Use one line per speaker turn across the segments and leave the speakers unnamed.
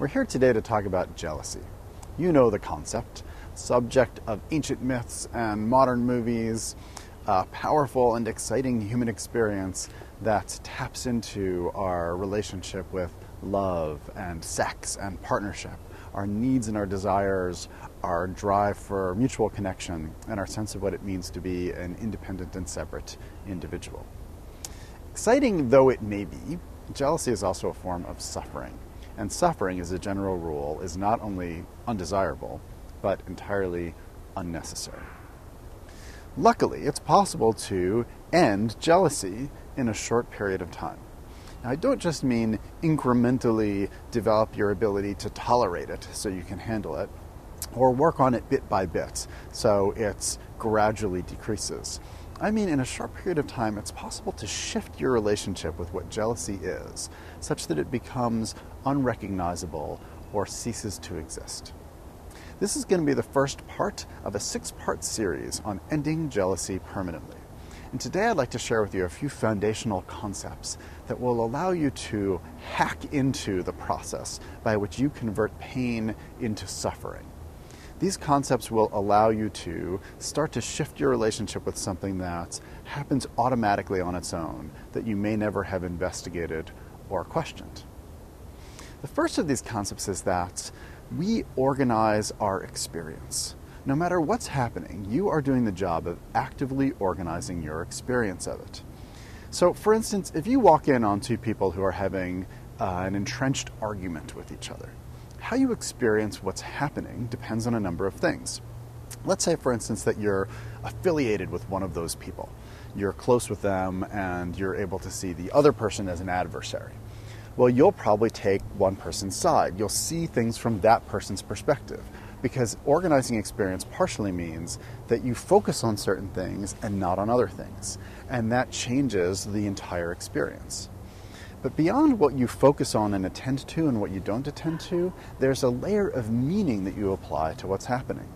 We're here today to talk about jealousy. You know the concept, subject of ancient myths and modern movies, a powerful and exciting human experience that taps into our relationship with love and sex and partnership, our needs and our desires, our drive for mutual connection, and our sense of what it means to be an independent and separate individual. Exciting though it may be, jealousy is also a form of suffering. And suffering, as a general rule, is not only undesirable, but entirely unnecessary. Luckily, it's possible to end jealousy in a short period of time. Now, I don't just mean incrementally develop your ability to tolerate it so you can handle it, or work on it bit by bit so it gradually decreases. I mean, in a short period of time, it's possible to shift your relationship with what jealousy is, such that it becomes unrecognizable or ceases to exist. This is going to be the first part of a 6-part series on ending jealousy permanently. And today I'd like to share with you a few foundational concepts that will allow you to hack into the process by which you convert pain into suffering. These concepts will allow you to start to shift your relationship with something that happens automatically on its own, that you may never have investigated or questioned. The first of these concepts is that we organize our experience. No matter what's happening, you are doing the job of actively organizing your experience of it. So, for instance, if you walk in on two people who are having an entrenched argument with each other, how you experience what's happening depends on a number of things. Let's say, for instance, that you're affiliated with one of those people. You're close with them and you're able to see the other person as an adversary. Well, you'll probably take one person's side. You'll see things from that person's perspective, because organizing experience partially means that you focus on certain things and not on other things, and that changes the entire experience. But beyond what you focus on and attend to and what you don't attend to, there's a layer of meaning that you apply to what's happening.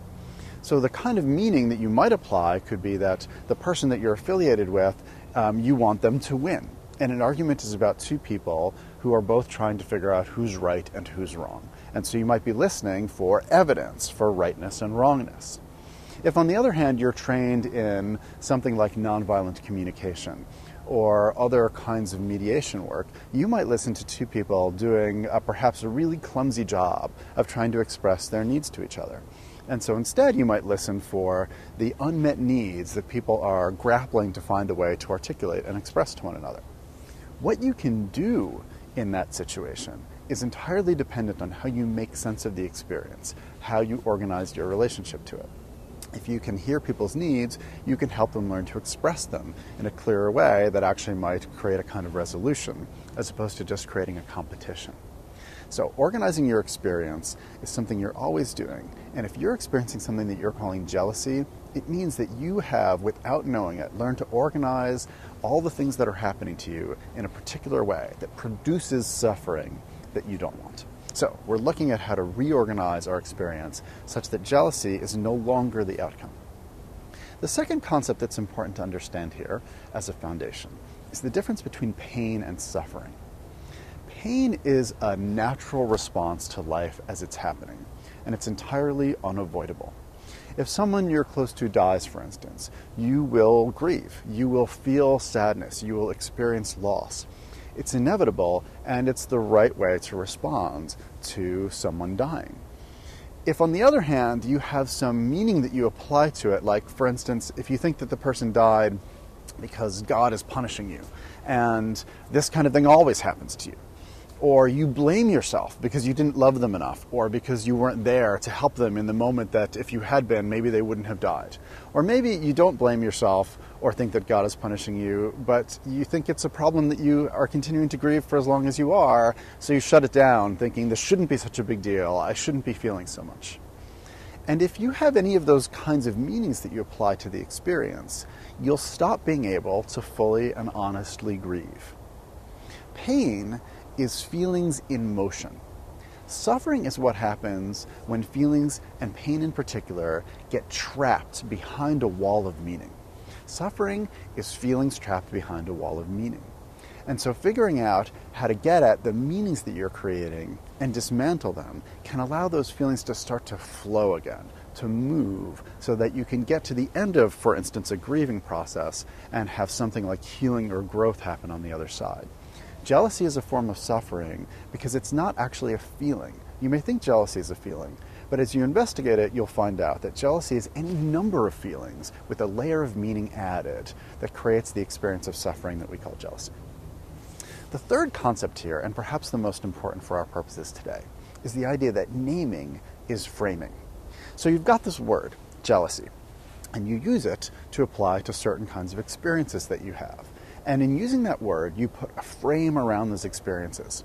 So the kind of meaning that you might apply could be that the person that you're affiliated with, you want them to win. And an argument is about two people who are both trying to figure out who's right and who's wrong. And so you might be listening for evidence for rightness and wrongness. If, on the other hand, you're trained in something like nonviolent communication or other kinds of mediation work, you might listen to two people doing perhaps a really clumsy job of trying to express their needs to each other. And so instead you might listen for the unmet needs that people are grappling to find a way to articulate and express to one another. What you can do in that situation is entirely dependent on how you make sense of the experience, how you organize your relationship to it. If you can hear people's needs, you can help them learn to express them in a clearer way that actually might create a kind of resolution, as opposed to just creating a competition. So organizing your experience is something you're always doing. And if you're experiencing something that you're calling jealousy, it means that you have, without knowing it, learned to organize all the things that are happening to you in a particular way that produces suffering that you don't want. So we're looking at how to reorganize our experience such that jealousy is no longer the outcome. The second concept that's important to understand here as a foundation is the difference between pain and suffering. Pain is a natural response to life as it's happening, and it's entirely unavoidable. If someone you're close to dies, for instance, you will grieve, you will feel sadness, you will experience loss. It's inevitable, and it's the right way to respond to someone dying. If, on the other hand, you have some meaning that you apply to it, like, for instance, if you think that the person died because God is punishing you, and this kind of thing always happens to you, or you blame yourself because you didn't love them enough, or because you weren't there to help them in the moment that if you had been, maybe they wouldn't have died. Or maybe you don't blame yourself or think that God is punishing you, but you think it's a problem that you are continuing to grieve for as long as you are, so you shut it down, thinking this shouldn't be such a big deal, I shouldn't be feeling so much. And if you have any of those kinds of meanings that you apply to the experience, you'll stop being able to fully and honestly grieve. Pain is feelings in motion. Suffering is what happens when feelings, and pain in particular, get trapped behind a wall of meaning. Suffering is feelings trapped behind a wall of meaning. And so figuring out how to get at the meanings that you're creating and dismantle them can allow those feelings to start to flow again, to move, so that you can get to the end of, for instance, a grieving process and have something like healing or growth happen on the other side. Jealousy is a form of suffering because it's not actually a feeling. You may think jealousy is a feeling, but as you investigate it, you'll find out that jealousy is any number of feelings with a layer of meaning added that creates the experience of suffering that we call jealousy. The third concept here, and perhaps the most important for our purposes today, is the idea that naming is framing. So you've got this word, jealousy, and you use it to apply to certain kinds of experiences that you have. And in using that word, you put a frame around those experiences.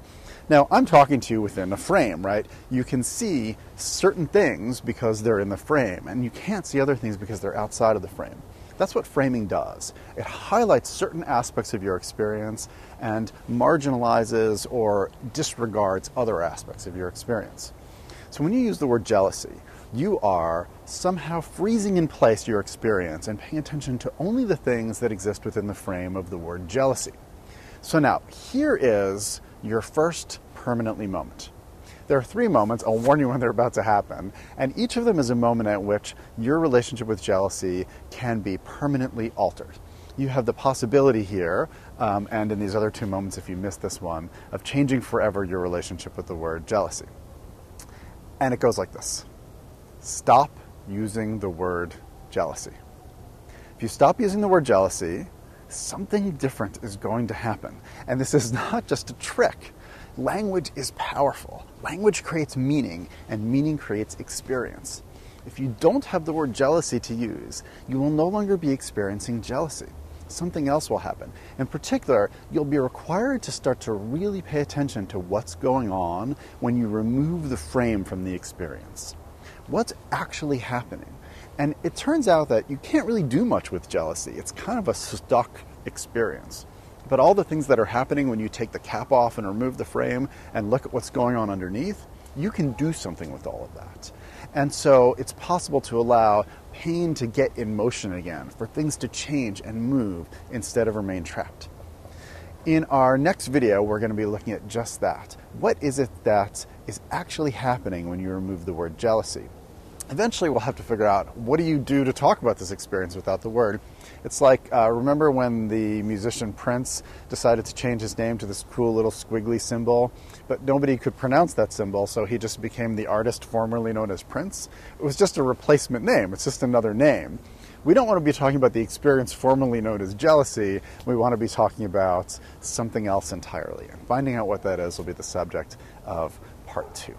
Now, I'm talking to you within a frame, right? You can see certain things because they're in the frame, and you can't see other things because they're outside of the frame. That's what framing does. It highlights certain aspects of your experience and marginalizes or disregards other aspects of your experience. So when you use the word jealousy, you are somehow freezing in place your experience and paying attention to only the things that exist within the frame of the word jealousy. So now, here is your first permanently moment. There are 3 moments, I'll warn you when they're about to happen, and each of them is a moment at which your relationship with jealousy can be permanently altered. You have the possibility here, and in these other 2 moments, if you miss this one, of changing forever your relationship with the word jealousy. And it goes like this. Stop using the word jealousy. If you stop using the word jealousy, something different is going to happen. And this is not just a trick. Language is powerful. Language creates meaning, and meaning creates experience. If you don't have the word jealousy to use, you will no longer be experiencing jealousy. Something else will happen. In particular, you'll be required to start to really pay attention to what's going on when you remove the frame from the experience. What's actually happening? And it turns out that you can't really do much with jealousy. It's kind of a stuck experience. But all the things that are happening when you take the cap off and remove the frame and look at what's going on underneath, you can do something with all of that. And so it's possible to allow pain to get in motion again, for things to change and move instead of remain trapped. In our next video, we're going to be looking at just that. What is it that is actually happening when you remove the word jealousy? Eventually, we'll have to figure out, what do you do to talk about this experience without the word? It's like, remember when the musician Prince decided to change his name to this cool little squiggly symbol, but nobody could pronounce that symbol, so he just became the artist formerly known as Prince? It was just a replacement name. It's just another name. We don't want to be talking about the experience formerly known as jealousy. We want to be talking about something else entirely. And finding out what that is will be the subject of part 2.